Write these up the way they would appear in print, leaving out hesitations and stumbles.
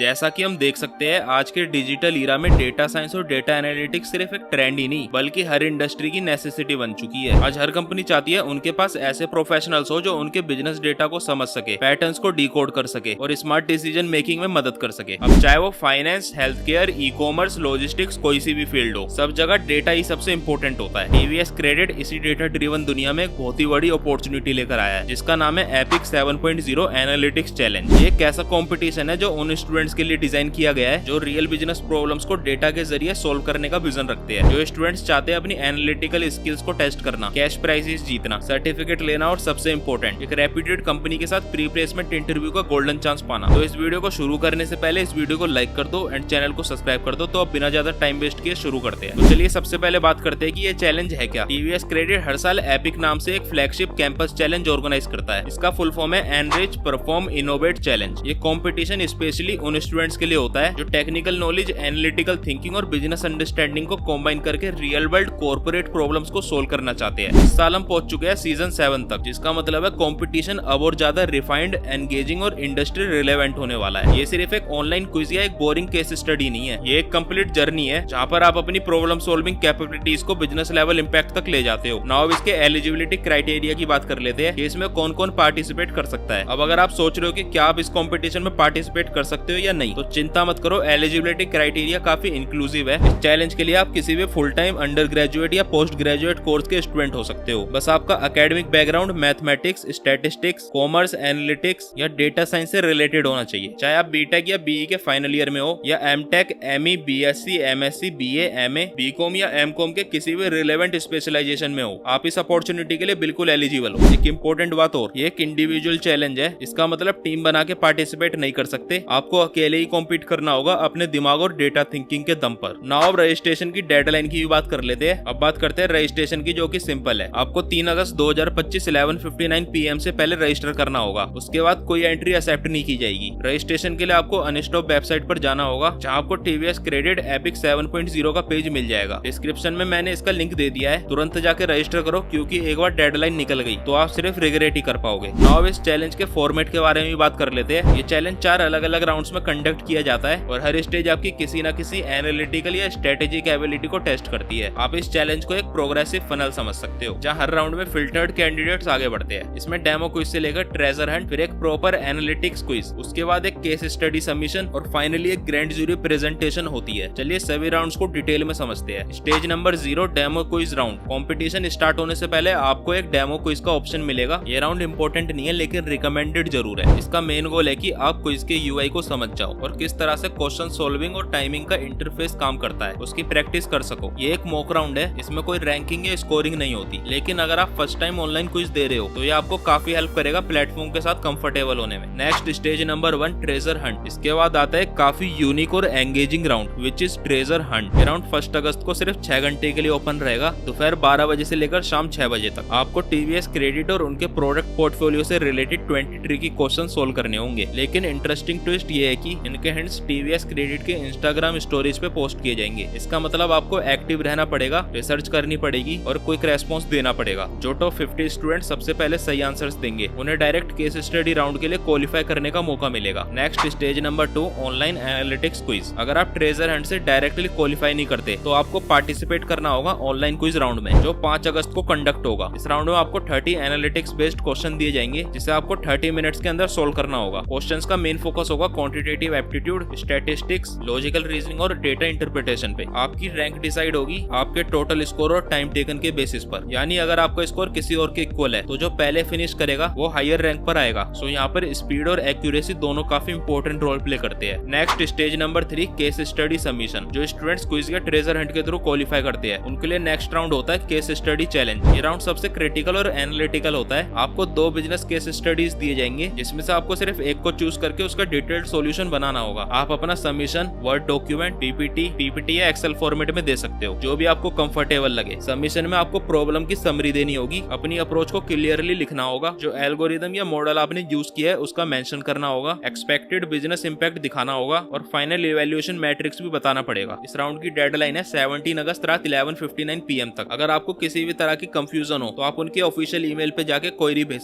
जैसा कि हम देख सकते हैं आज के डिजिटल ईरा में डेटा साइंस और डेटा एनालिटिक्स सिर्फ एक ट्रेंड ही नहीं बल्कि हर इंडस्ट्री की नेसेसिटी बन चुकी है। आज हर कंपनी चाहती है उनके पास ऐसे प्रोफेशनल्स हो जो उनके बिजनेस डेटा को समझ सके, पैटर्न्स को डिकोड कर सके और स्मार्ट डिसीजन मेकिंग में मदद कर सके। अब चाहे वो finance, health care, e commerce, logistics, कोई सी भी फील्ड हो, सब जगह डेटा ही सबसे इंपॉर्टेंट होता है। टीवीएस क्रेडिट इसी डेटा ड्रिवन दुनिया में एक बहुत ही बड़ी अपॉर्चुनिटी लेकर आया है जिसका नाम है एपिक 7.0 एनालिटिक्स चैलेंज। ये एक ऐसा कंपटीशन है जो उन स्टूडेंट्स के लिए डिजाइन किया गया है जो रियल बिजनेस प्रॉब्लम्स को डेटा के जरिए सोल्व करने का विजन रखते हैं। जो स्टूडेंट्स चाहते हैं अपनी एनालिटिकल स्किल्स को टेस्ट करना, कैश प्राइजेस जीतना, सर्टिफिकेट लेना और सबसे इंपॉर्टेंट एक रेप्यूटेड कंपनी के साथ प्री प्लेसमेंट इंटरव्यू का गोल्डन चांस पाना। तो इस वीडियो को शुरू करने से पहले इस वीडियो को लाइक कर दो एंड चैनल को सब्सक्राइब कर दो। तो अब बिना ज्यादा टाइम वेस्ट किए शुरू करते हैं। तो चलिए सबसे पहले बात करते हैं कि ये चैलेंज है क्या। टीवीएस क्रेडिट हर साल एपिक नाम से एक फ्लैगशिप कैंपस चैलेंज ऑर्गेनाइज करता है। इसका फुल फॉर्म है एनरिच परफॉर्म इनोवेट चैलेंज। ये कंपटीशन स्पेशली उन स्टूडेंट्स के लिए होता है जो टेक्निकल नॉलेज, एनालिटिकल थिंकिंग और बिजनेस अंडरस्टैंडिंग को कंबाइन करके रियल वर्ल्ड कॉर्पोरेट प्रॉब्लम्स को सोल्व करना चाहते हैं। इस साल हम पहुंच चुके हैं सीजन 7 तक, जिसका मतलब है कंपटीशन अब और ज्यादा रिफाइंड, एंगेजिंग और इंडस्ट्री रिलेवेंट होने वाला है। ये सिर्फ एक ऑनलाइन क्विज या एक बोरिंग केस स्टडी नहीं है, ये एक कंप्लीट जर्नी है जहां पर आप अपनी प्रॉब्लम सॉल्विंग कैपेबिलिटीज को बिजनेस लेवल इंपैक्ट तक ले जाते हो। नाउ इसके एलिजिबिलिटी क्राइटेरिया की बात कर लेते हैं कि इसमें कौन कौन पार्टिसिपेट कर सकता है। अब अगर आप सोच रहे हो कि क्या आप इस कंपटीशन में पार्टिसिपेट कर सकते हो या नहीं, तो चिंता मत करो, एलिजिबिलिटी क्राइटेरिया काफी इंक्लूसिव है। इस चैलेंज के लिए आप किसी भी फुल टाइम अंडर ग्रेजुएट या पोस्ट ग्रेजुएट कोर्स के स्टूडेंट हो सकते हो। बस आपका academic background mathematics, statistics, commerce, analytics या डेटा साइंस से रिलेटेड होना चाहिए। चाहे आप बीटेक या बीई के फाइनल ईयर में हो या MTech, ME, BSc, MSc, BA, MA, BCom या एमकॉम के किसी भी रिलेवेंट स्पेशलाइजेशन में हो, आप इस अपॉर्चुनिटी के लिए बिल्कुल एलिजिबल हो। एक इंपॉर्टेंट बात और, ये एक इंडिविजुअल चैलेंज है। इसका मतलब टीम बना के पार्टिसिपेट नहीं कर सकते, आपको अकेले ही कॉम्पीट करना होगा अपने दिमाग और डेटा थिंकिंग के दम पर। नाउ अब रजिस्ट्रेशन की डेडलाइन की भी बात कर लेते हैं। अब बात करते हैं रजिस्ट्रेशन की, जो कि सिंपल है। आपको 3 अगस्त 2025 11:59 PM से पहले रजिस्टर करना होगा। उसके बाद कोई एंट्री एक्सेप्ट नहीं की जाएगी। रजिस्ट्रेशन के लिए आपको अनस्टॉप वेबसाइट पर जाना होगा जहां आपको टीवीएस क्रेडिट एपिक 7.0 का पेज मिल जाएगा। डिस्क्रिप्शन में मैंने इसका लिंक दे दिया है, तुरंत जाके रजिस्टर करो क्योंकि एक बार डेडलाइन निकल गई तो आप सिर्फ रिग्रेट ही कर पाओगे। नाउ इस चैलेंज के फॉर्मेट के बारे में भी बात कर लेते हैं। ये चैलेंज 4 अलग अलग राउंड्स में कंडक्ट किया जाता है और हर स्टेज आपकी किसी न किसी एनालिटिकल या स्ट्रेटेजिक एबिलिटी को टेस्ट करती है। आप इस चैलेंज को एक प्रोग्रेसिव फनल समझ सकते हो जहां हर राउंड में फिल्टर्ड कैंडिडेट्स आगे बढ़ते हैं। इसमें डेमो क्विज से लेकर ट्रेजर हंट, फिर एक प्रॉपर एनालिटिक्स क्विज, उसके बाद एक केस स्टडी सबमिशन और फाइनली एक ग्रैंड जूरी प्रेजेंटेशन होती है। चलिए सभी राउंड्स को डिटेल में समझते हैं। Stage number 0 demo quiz round. Competition start होने से पहले आपको एक डेमो क्विज का ऑप्शन मिलेगा। ये राउंड इंपॉर्टेंट नहीं है लेकिन रिकमेंडेड जरूर है। इसका मेन गोल है कि आप क्विज के यूआई को समझ जाओ और किस तरह से क्वेश्चन सॉल्विंग और टाइमिंग का इंटरफेस काम करता है उसकी प्रैक्टिस कर सको। ये एक मॉक राउंड है, इसमें कोई रैंकिंग या स्कोरिंग नहीं होती, लेकिन अगर आप फर्स्ट टाइम ऑनलाइन क्विज दे रहे हो तो ये आपको काफी हेल्प करेगा प्लेटफॉर्म के साथ कंफर्टेबल होने में। Next stage number 1 treasure Hunt. इसके बाद आता है काफी यूनिक और engaging round which is treasure Hunt. ये राउंड 1 अगस्त को सिर्फ 6 घंटे के लिए ओपन रहेगा, दोपहर 12 बजे से लेकर शाम 6 बजे तक। आपको टीवीएस क्रेडिट और उनके प्रोडक्ट पोर्टफोलियो से रिलेटेड 20 ट्रिकी क्वेश्चन सोल्व करने होंगे। लेकिन इंटरेस्टिंग ट्विस्ट ये है कि इनके हिंट्स टीवीएस क्रेडिट के इंस्टाग्राम स्टोरीज पे पोस्ट किए जाएंगे। इसका मतलब आपको एक्टिव रहना पड़ेगा, रिसर्च करनी पड़ेगी और क्विक रेस्पॉन्स देना पड़ेगा। जो टॉप 50 स्टूडेंट सबसे पहले सही आंसर्स देंगे उन्हें डायरेक्ट केस स्टडी राउंड के लिए क्वालिफाई करने का मौका मिलेगा। Next stage number 2 online analytics quiz. अगर आप ट्रेजर हंट से डायरेक्टली क्वालिफाई नहीं करते तो आपको पार्टिसिपेट करना होगा ऑनलाइन क्विज राउंड में जो 5 अगस्त को कंडक्ट होगा। इस राउंड में आपको 30 एनालिटिक्स बेस्ड क्वेश्चन दिए जाएंगे जिसे आपको 30 मिनट्स के अंदर सोल्व करना होगा। क्वेश्चंस का मेन फोकस होगा quantitative aptitude, statistics, logical reasoning और डेटा इंटरप्रिटेशन पे। आपकी रैंक डिसाइड होगी आपके टोटल स्कोर और टाइम टेकन के बेसिस पर, यानी अगर आपका स्कोर किसी और के इक्वल है तो जो पहले फिनिश करेगा वो हायर रैंक पर आएगा। सो यहाँ पर स्पीड और एक्यूरेसी दोनों काफी इंपॉर्टेंट रोल प्ले करते हैं। Next stage number 3 case study submission. जो स्टूडेंट्स क्विज या ट्रेजर हंट के थ्रू क्वालिफाई करते हैं उनके लिए नेक्स्ट राउंड होता है केस स्टडी चैलेंज। ये राउंड सबसे क्रिटिकल और एनालिटिकल होता है। आपको 2 बिजनेस केस स्टडीज दिए जाएंगे जिसमें से आपको सिर्फ एक को चूज करके उसका डिटेल्ड सॉल्यूशन बनाना होगा। आप अपना सबमिशन वर्ड डॉक्यूमेंट, पीपीटी या एक्सेल फॉर्मेट में दे सकते हो, जो भी आपको कंफर्टेबल लगे। सबमिशन में आपको प्रॉब्लम की समरी देनी होगी, अपनी अप्रोच को क्लियरली लिखना होगा, जो एल्गोरिदम या मॉडल आपने यूज किया है उसका मेंशन करना होगा, एक्सपेक्टेड बिजनेस इंपैक्ट दिखाना होगा और फाइनल इवैल्यूएशन मैट्रिक्स भी बताना पड़ेगा। इस राउंड की डेडलाइन है 17 अगस्त रात 11:59 PM तक। अगर आपको किसी भी तरह की कंफ्यूजन हो तो आप उनके ऑफिशियल ईमेल पे जाके क्वेरी भेज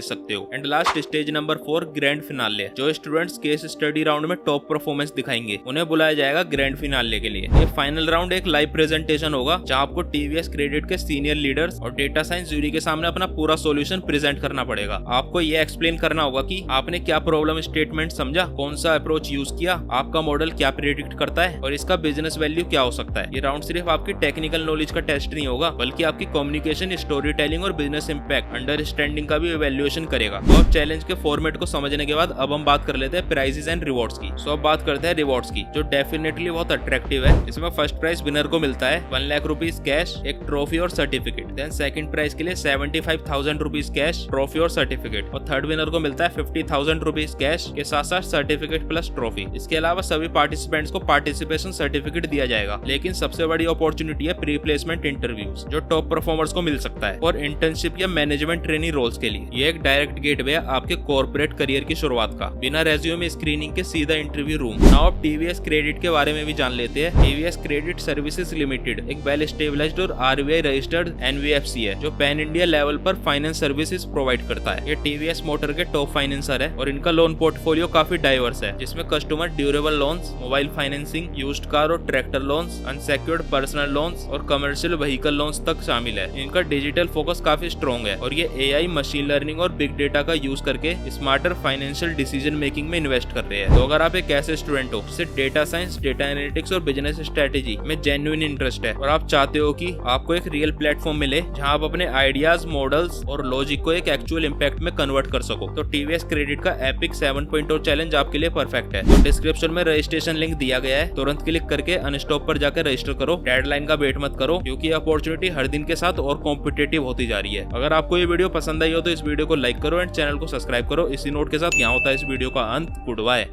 सकते हो। एंड लास्ट स्टेज नंबर 4 और ग्रैंड फिनाले। जो स्टूडेंट्स केस स्टडी राउंड में टॉप परफॉर्मेंस दिखाएंगे उन्हें बुलाया जाएगा ग्रैंड फिनाले के लिए। ये फाइनल राउंड एक लाइव प्रेजेंटेशन होगा जहां आपको टीवीएस क्रेडिट के सीनियर लीडर्स और डेटा साइंस जूरी के सामने अपना पूरा सॉल्यूशन प्रेजेंट करना पड़ेगा। आपको ये एक्सप्लेन करना होगा कि आपने क्या प्रॉब्लम स्टेटमेंट समझा, कौन सा अप्रोच यूज किया, आपका मॉडल क्या प्रेडिक्ट करता है और इसका बिजनेस वैल्यू क्या हो सकता है। ये राउंड सिर्फ आपकी टेक्निकल नॉलेज का टेस्ट नहीं होगा बल्कि आपकी कम्युनिकेशन, स्टोरी टेलिंग और बिजनेस इंपैक्ट अंडरस्टैंडिंग का भी इवैल्यूएशन करेगा। तो अब चैलेंज के फॉर्मेट को समझने के बाद अब हम बात कर लेते हैं प्राइजेस एंड रिवॉर्ड्स की। सो अब बात करते हैं रिवॉर्ड्स की, जो डेफिनेटली बहुत अट्रैक्टिव है। इसमें फर्स्ट प्राइज विनर को मिलता है 1 लाख रुपीज कैश, एक ट्रॉफी और सर्टिफिकेट। देन सेकंड प्राइज के लिए 75,000 रुपीज कैश, ट्रॉफी और सर्टिफिकेट। और थर्ड विनर को मिलता है 50,000 रुपीज कैश के साथ साथ सर्टिफिकेट प्लस ट्रॉफी। इसके अलावा सभी पार्टिसिपेंट्स को पार्टिसिपेशन सर्टिफिकेट दिया जाएगा। लेकिन सबसे बड़ी अपॉर्चुनिटी है प्री प्लेसमेंट इंटरव्यूज, जो टॉप परफॉर्मर्स को मिल सकता है, और इंटर्नशिप या मैनेजमेंट ट्रेनिंग रोल्स के लिए। ये एक डायरेक्ट गेटवे है आपके कॉर्पोरेट करियर की शुरुआत का, बिना रेज्यूमे स्क्रीनिंग के सीधा इंटरव्यू रूम। नाउ अब टीवीएस क्रेडिट के बारे में भी जान लेते हैं। टीवीएस क्रेडिट सर्विसेज लिमिटेड एक वेल स्टेबलाइज्ड और आरबीआई रजिस्टर्ड एनबीएफसी है जो पैन इंडिया लेवल पर फाइनेंस सर्विसेज प्रोवाइड करता है। ये टीवीएस मोटर के टॉप फाइनेंसर है और इनका लोन पोर्टफोलियो काफी डाइवर्स है, जिसमें customer durable loans, mobile financing, used car और tractor loans, unsecured personal loans और कमर्शियल व्हीकल लोन्स तक शामिल है। इनका डिजिटल फोकस काफी स्ट्रॉन्ग है और ये एआई, मशीन लर्निंग और बिग डेटा का यूज करके स्मार्टर फाइनेंशियल डिसीजन मेकिंग में इन्वेस्ट कर रहे हैं। तो अगर आप एक ऐसे स्टूडेंट हो जिसे डेटा साइंस, डेटा एनालिटिक्स और बिजनेस स्ट्रेटेजी में जेन्युइन इंटरेस्ट है और आप चाहते हो कि आपको एक रियल प्लेटफॉर्म मिले जहां आप अपने आइडियाज, मॉडल्स और लॉजिक को एक एक्चुअल इंपैक्ट में कन्वर्ट कर सको, तो टीवीएस क्रेडिट का एपिक 7.0 चैलेंज आपके लिए परफेक्ट है। तो डिस्क्रिप्शन में रजिस्ट्रेशन लिंक दिया गया है, तुरंत क्लिक करके अनस्टॉप पर जाकर रजिस्टर करो। डेडलाइन का वेट मत करो क्योंकि अपॉर्चुनिटी हर दिन के साथ और कॉम्पिटेटिव होती जा रही है। अगर आपको ये वीडियो पसंद आई हो तो इस वीडियो को लाइक करो एंड चैनल को सब्सक्राइब करो। इसी नोट के साथ यहाँ होता है इस वीडियो का अंत। Good bye.